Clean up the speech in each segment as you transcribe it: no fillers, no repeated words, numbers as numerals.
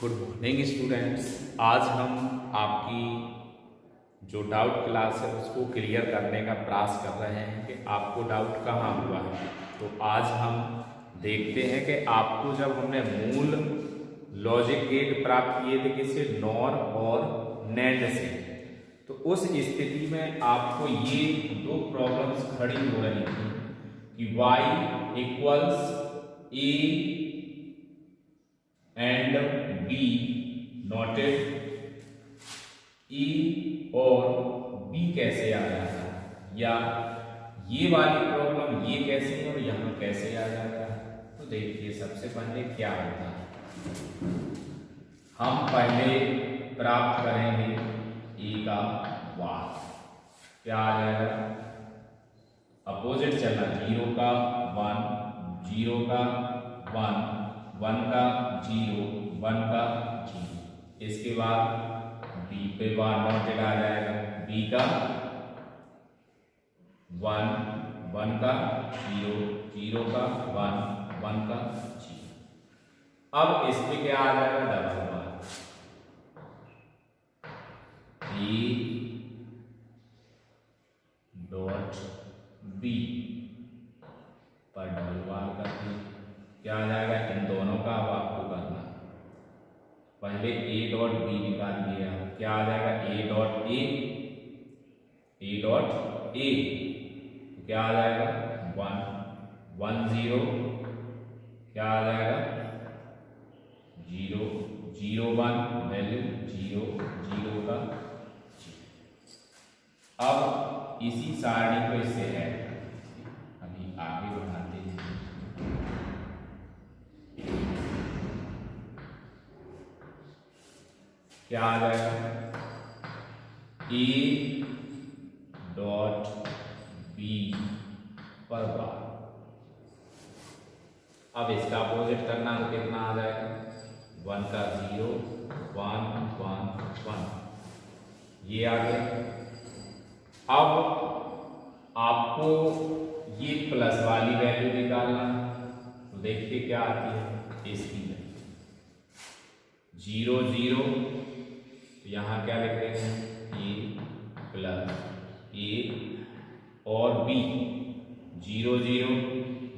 Good morning students. आज हम आपकी जो डाउट क्लास है उसको क्लियर करने का प्रयास कर रहे हैं कि आपको डाउट कहाँ हुआ है। तो आज हम देखते हैं कि आपको जब हमने मूल लॉजिक गेट प्राप्त किए थे किससे, नॉर और नैंड से, तो उस स्थिति में आपको ये दो प्रॉब्लम्स खड़ी हो रही थी कि y equals a and b noted e और b कैसे आ जाता है, या ये वाली प्रॉब्लम ये कैसे है और यहाँ कैसे आ जाता है। तो देखिए सबसे पहले क्या होता है, हम पहले प्राप्त करेंगे e का वार, क्या आ जाएगा, अपोजिट चलना, 0 का 1, 0 का 1, 1 का 0, 1 का 0। इसके बाद b पे बार नॉटेड आ जाएगा, b का 1, 1 का 0, 0 का 1, 1 का 0। अब इस पे क्या आ जाएगा, double bar, a dot b पर डबल बार करते हैं, क्या आ जाएगा, इन दोनों का अब आपको करना, पहले a डॉट b निकाल लिया, क्या आ जाएगा, a dot a, a dot a, तो क्या आ जाएगा 1, 1 0, क्या आ जाएगा 0, 0 1, वैल्यू 0, 0 का 0। अब इसी सारणी को इससे ऐड अभी आगे बढ़ाते हैं। क्या आ जाएगा, a डॉट b पर बार, अब इसका अपोजिट करना तो कितना आ जाएगा, 1 का 0, 1 1 1, ये आ गया। अब आपको ये प्लस वाली वैल्यू निकालना है, तो देखिए क्या आती है, इसकी 0 0, तो यहाँ क्या लिख रहे हैं, a प्लस a और b, 0 0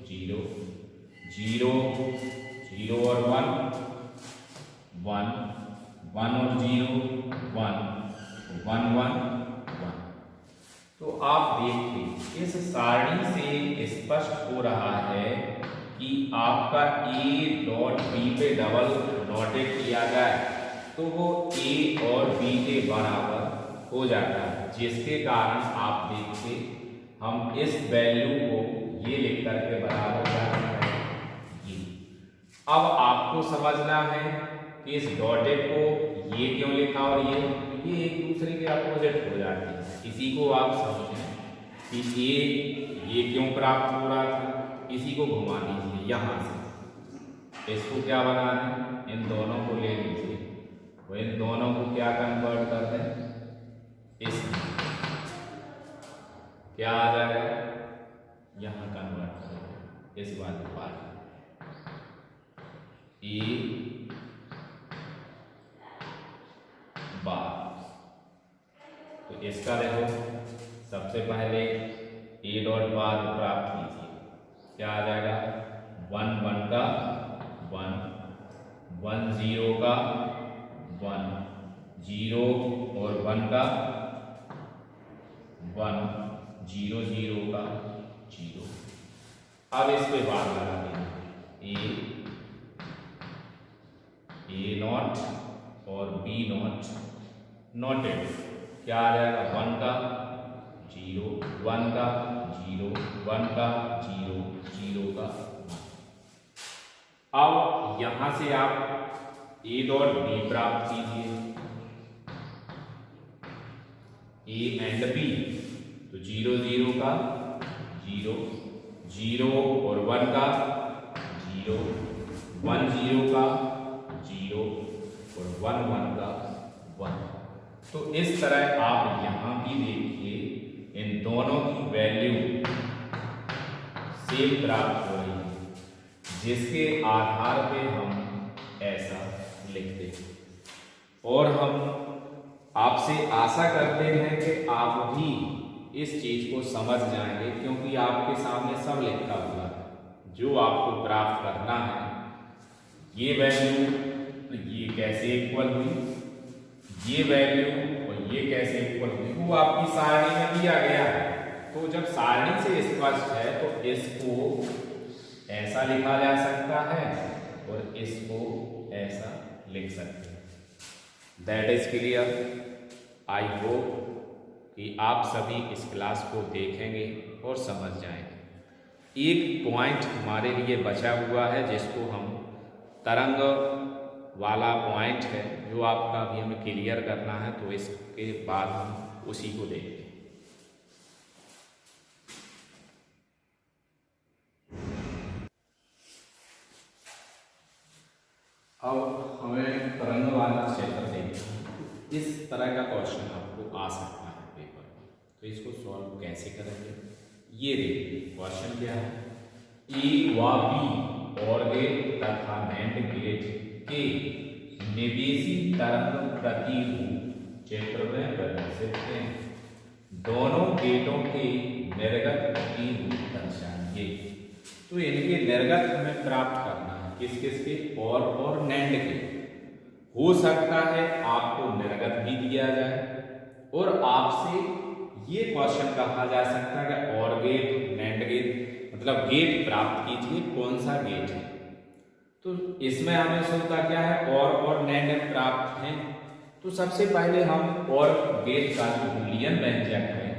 0, 0 0 और 1 1, 1 और 0 1, 1 1 1। तो आप देखिए इस सारणी से स्पष्ट हो रहा है कि आपका a डॉट b पे डबल नॉटेड किया जाए तो वो a और b के बराबर हो जाता है, जिसके कारण आप देखिए हम इस वैल्यू को ये लिख करके बराबर करते हैं ये। अब आपको समझना है कि इस डॉटेड को ये क्यों लिखा और ये एक दूसरे के अपोजिट हो जाते हैं। इसी को आप समझें कि ये क्यों प्राप्त हो रहा था, इसी को घुमा दीजिए यहाँ से, इसको क्या बना दें, इन दोनों को ले लीजिए, वो इन दोनों को क्या कन्वर्ट कर दें, इसमें क्या आ जाएगा, यहाँ कन्वर्ट करें इस वाले पार्ट a बार। तो इसका देखो सबसे पहले a डॉट बार प्राप्त कीजिए, क्या आ जाएगा, 1 1 का 1, 1 0 का 1, 0 और 1 का 1, 0 0 का 0। अब इस पे बार लगा देंगे, a नॉट और b नॉट नॉटेड, क्या आ जाएगा, 1 का 0, 1 का 0, 1 का 0, 0 का 1। अब यहां से आप a डॉट b प्राप्त कीजिए, a एंड b, तो 0 0 का 0, 0 और 1 का 0, 1 0 का 0 और 1 1 का 1। तो इस तरह आप यहाँ भी देखिए इन दोनों की वैल्यू सेम प्राप्त हो रही है, जिसके आधार पे हम ऐसा लिख दें। और हम आपसे आशा करते हैं कि आप भी इस चीज को समझ जाएंगे, क्योंकि आपके सामने सब लिखा हुआ है जो आपको प्राप्त करना है। ये वैल्यू ये कैसे इक्वल हुई, ये वैल्यू और ये कैसे इक्वल हुई, वो आपकी सारणी में दिया गया है। तो जब सारणी से स्पष्ट है तो इसको ऐसा लिखा जा सकता है और इसको ऐसा लिख सकते हैं। That is clear. I hope कि आप सभी इस क्लास को देखेंगे और समझ जाएंगे। एक पॉइंट हमारे लिए बचा हुआ है जिसको हम तरंग वाला पॉइंट है, जो आपका अभी हमें क्लियर करना है, तो इसके बाद हम उसी को देखते हैं। अब हमें तरंग वाला क्षेत्र देखना है। इस तरह का क्वेश्चन आपको आ सकता है पेपर में, तो इसको सॉल्व कैसे करेंगे ये देखिए। क्वेश्चन क्या है, ए व बी और गेट तथा नैंड गेट के निवेशी तरंग प्रतिरूप चित्र में प्रदर्शित हैं। दोनों गेटों के निर्गत प्रतिरूप दर्शाइए। तो इनके निर्गत हमें प्राप्त करना है, किस किस के, और नैंड के। हो सकता है आपको निर्गत भी दिया जाए और आपसे ये क्वेश्चन कहा जा सकता है कि और गेट नैंड गेट, मतलब गेट प्राप्त कीजिए, कौन सा गेट है। तो इसमें हमें सुनता क्या है, और नैंड प्राप्त है। तो सबसे पहले हम और गेट का जो बूलियन व्यंजक है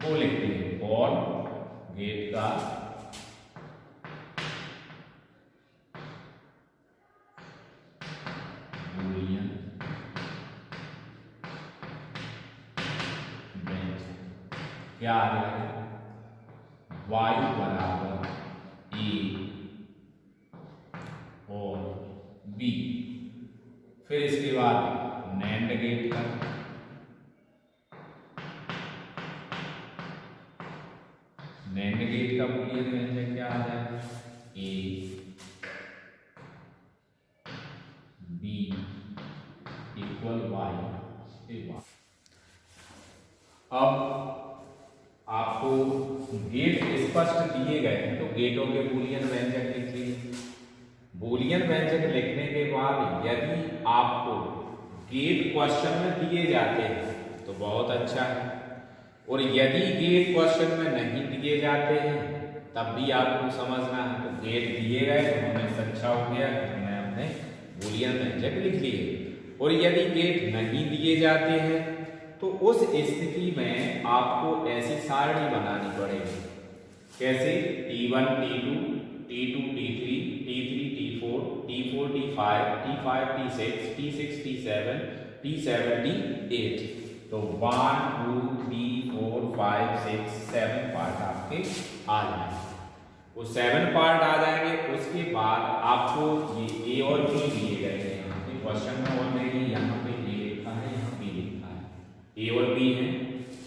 वो लिखते हैं। और गेट का बूलियन व्यंजक क्या आ जाएगा, वायु बराबर ए और बी। फिर इसके बाद नैंड गेट का बूलियन व्यंजक क्या आ जाएगा, ए बी इक्वल वाई। अब आपको गेट स्पष्ट दिए गए हैं तो गेटों के बूलियन व्यंजक लिख लीजिए। बूलियन व्यंजक लिखने के बाद यदि आपको गेट क्वेश्चन में दिए जाते हैं तो बहुत अच्छा है, और यदि गेट क्वेश्चन में नहीं दिए जाते हैं तब भी आपको समझना है। तो गेट दिए गए तो हमें अच्छा हो गया, हमने अपने बूलियन व्यंजक लिख लिए। और यदि गेट नहीं दिए जाते हैं तो उस स्थिति में आपको ऐसी सारणी बनानी पड़ेगी। कैसे, T1 T2 T2 T3 T3 T4 T4 T5 T5 T6 T6 T7 T7 T8। तो 1 2 3 4 5 6 7 पार्ट आपके आ जाएंगे। वो 7 पार्ट आ जाएंगे। उसके बाद आपको ये ए और बी दिए गए हैं। यहाँ पे क्वेश्चन में ऑलरेडी यहाँ पे ए लिखा है, यहाँ बी लिखा है, ए और बी है।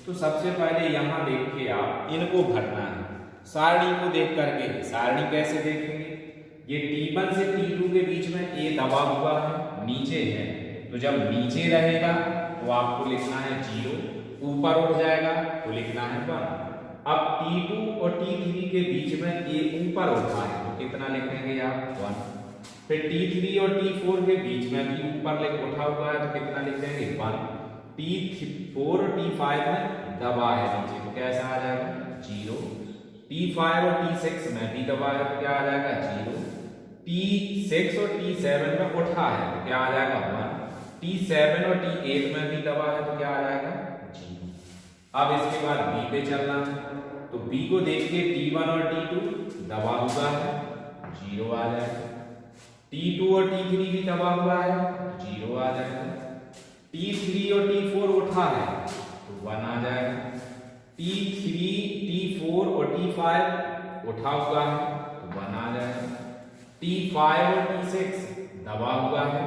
तो सबसे पहले यहाँ देख के आप इनको भरना है सारणी को देख करके। सारणी कैसे देखेंगे, ये T1 से T2 के बीच में ए दबा हुआ है, नीचे है। तो जब नीचे रहेगा तो आपको लिखना है 0, ऊपर उठ जाएगा तो लिखना है 1। अब T2 और T3 के बीच में ए ऊपर उठा है तो कितना लिखेंगे आप, 1। फिर T3 और T4 के बीच में भी ऊपर उठा हुआ है तो कितना लिखेंगे, 1। T4 और T5 में दबा है नीचे तो कैसा आ जाएगा, 0। T5 और T6 में भी दबा है तो क्या आ जाएगा, 0। T6 और T7 में उठा है तो क्या आ जाएगा, 1। T7 और T8 में भी दबा है तो क्या आ जाएगा, 0। अब इसके बाद B पे चलना है। तो B को देख के T1 और T2 दबा हुआ है, 0 आ जाएगा। T2 और T3 भी दबा हुआ है, 0 आ जाएगा। T3 और T4 उठा है तो 1 आ जाएगा। T3 T4 और T5 उठा हुआ है तो 1 आ जाएगा। T5 और T6 दबा हुआ है,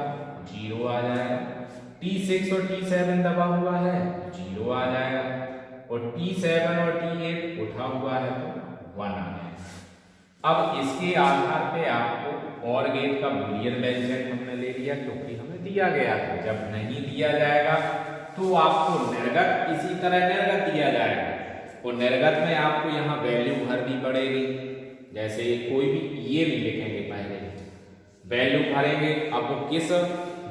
0 आ जाएगा। T6 और T7 दबा हुआ है, 0 आ जाएगा। और T7 और T8 उठा हुआ है तो 1 आ जाएगा। अब इसके आधार पे आपको और गेट का बूलियन व्यंजक हमने ले लिया क्योंकि हमें दिया गया था। जब नहीं दिया जाएगा तो आपको निर्गत इसी तरह निर्गत दिया जाएगा, और निर्गत में आपको यहाँ वैल्यू भरनी पड़ेगी। जैसे कोई भी ये नहीं लिखेंगे, पहले वैल्यू भरेंगे। अब वो किस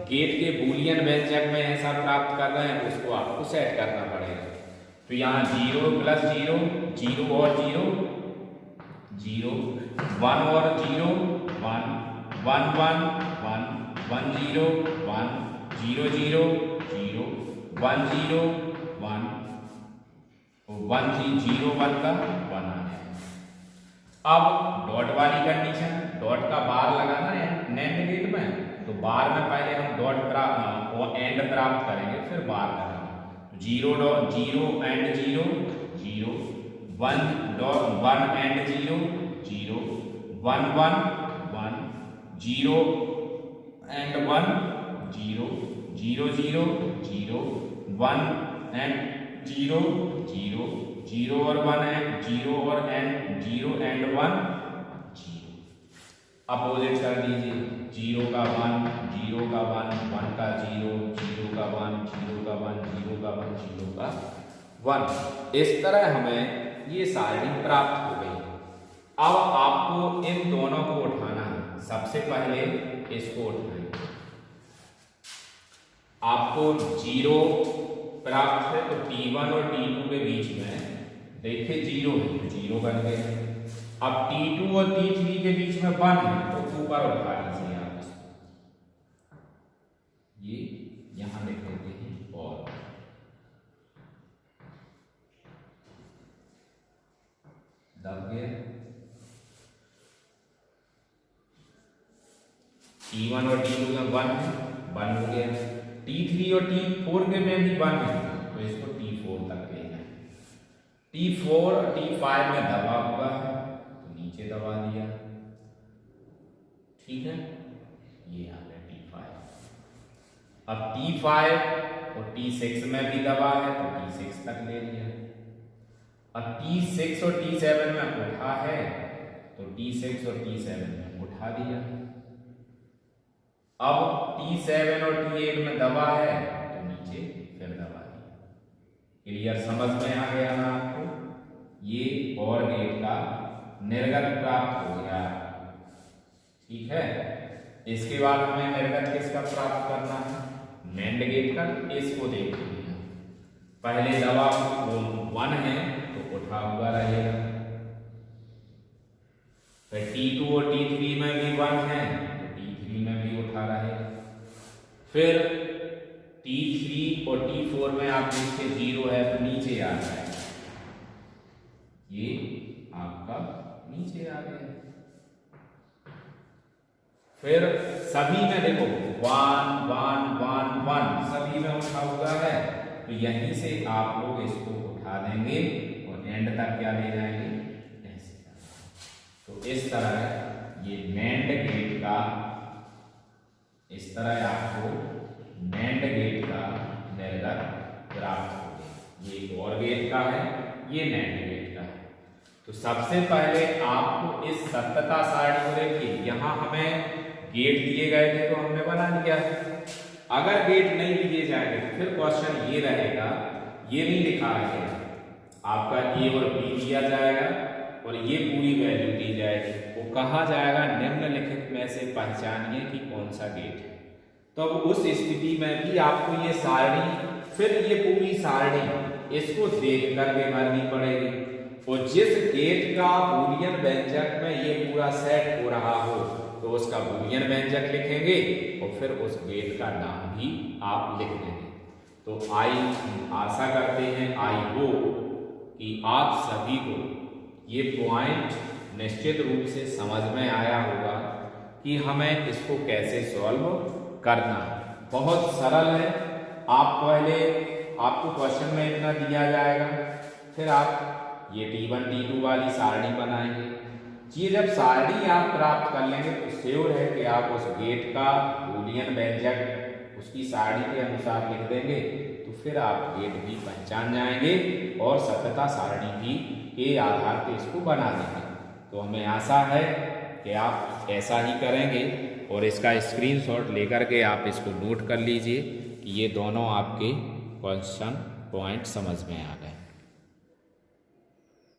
गेट के बूलियन व्यंजक में ऐसा प्राप्त कर रहे हैं उसको आपको सेट करना पड़ेगा। तो यहाँ 0 प्लस 0, 0 और 0, 0, 1 और 0, 1, 1 1 1, 1 0 1, 0 0 0, 1 0 1, 1 0 1 का 1 आ गया। अब डॉट वाली कंडीशन, डॉट का बार लगाना है NAND गेट में, तो बार में पहले हम डॉट एंड प्राप्त करेंगे, फिर बार करेंगे। 0 एंड 0, 0, 1 एंड 0, 0, 1 1 1, 0 एंड 1, 0, 0 0 0, 1 एंड 0, 0, 0 और 1 एंड 0 और एंड 0 एंड 1, 0। अपोजिट कर दीजिए, 0 का 1, 0 का 1, 1 का 0, 0 का 1, 0 का 1, 0 का 1, 0 का 1। इस तरह हमें ये सारणी प्राप्त हो गई। अब आपको इन दोनों को उठाना है। सबसे पहले इसको उठाएंगे। आपको 0 प्राप्त है, तो T1 और T2 के बीच में देखिए 0 है, 0 बन गए। अब T2 और T3 के बीच में 1 है, तो ऊपर उठा लीजिए आप इसको। ये यहां लिख देते हैं और दब गया। T1 और T2 में 1 है, 1 हो गया। T3 और T4 के में भी 1 है, तो इसको T4 तक ले जाए। T4 और T5 में दबा हुआ है, तो नीचे दबा दिया। ठीक है, ये आ गया T5। अब T5 और T6 में भी दबा है, तो T6 तक ले लिया। अब T6 और T7 में उठा है, तो T6 और T7 में उठा दिया। अब T7 और T8 में दबा है, तो नीचे फिर दबा दिया। क्लियर, समझ में आ गया ना आपको? ये और गेट का निर्गत प्राप्त हो गया। ठीक है, इसके बाद हमें निर्गत किसका प्राप्त करना है? NAND गेट का। इसको देखिए, पहले दबा 1 है तो उठा हुआ रहेगा। फिर T2 और T3 में भी 1 है, में भी उठा रहेगा। फिर T3 और T4 में आप देखिए 0 है, तो नीचे आ जाएगा। ये आपका नीचे आ गया। फिर सभी में देखो 1 1 1 1 सभी में उठा हुआ है, तो यहीं से आप लोग इसको उठा देंगे और एंड तक क्या ले जाएंगे, ऐसे। तो इस तरह ये NAND गेट का, इस तरह आपको NAND गेट का निर्गत प्राप्त हो गया। ये एक और गेट का है, ये NAND गेट का है। तो सबसे पहले आपको इस सत्यता सारणी को देखिए, यहां हमें गेट दिए गए थे तो हमने बना लिया। अगर गेट नहीं दिए जाएंगे तो फिर क्वेश्चन ये रहेगा, ये नहीं लिखा है आपका A और B दिया जाएगा और ये पूरी वैल्यू दी जाएगी। वो कहा जाएगा निम्नलिखित में से पहचानिए कि कौन सा गेट है। तो अब उस स्थिति में भी आपको ये सारणी, फिर ये पूरी सारणी इसको देख करके भरनी पड़ेगी। और जिस गेट का बूलियन व्यंजक में ये पूरा सेट हो रहा हो, तो उसका बूलियन व्यंजक लिखेंगे और फिर उस गेट का नाम भी आप लिख देंगे। तो आशा करते हैं, आई होप कि आप सभी को ये पॉइंट निश्चित रूप से समझ में आया होगा कि हमें इसको कैसे सॉल्व करना है। बहुत सरल है। आप पहले, आपको क्वेश्चन में इतना दिया जाएगा, फिर आप ये T1 T2 वाली सारणी बनाएंगे। ये जब सारणी आप प्राप्त कर लेंगे तो श्योर है कि आप उस गेट का बूलियन व्यंजक उसकी सारणी के अनुसार लिख देंगे, तो फिर आप गेट भी पहचान जाएंगे और सत्यता सारणी भी के आधार पर इसको बना देंगे। तो हमें आशा है कि आप ऐसा ही करेंगे और इसका स्क्रीनशॉट लेकर के आप इसको नोट कर लीजिए कि ये दोनों आपके क्वेश्चन पॉइंट समझ में आ गए।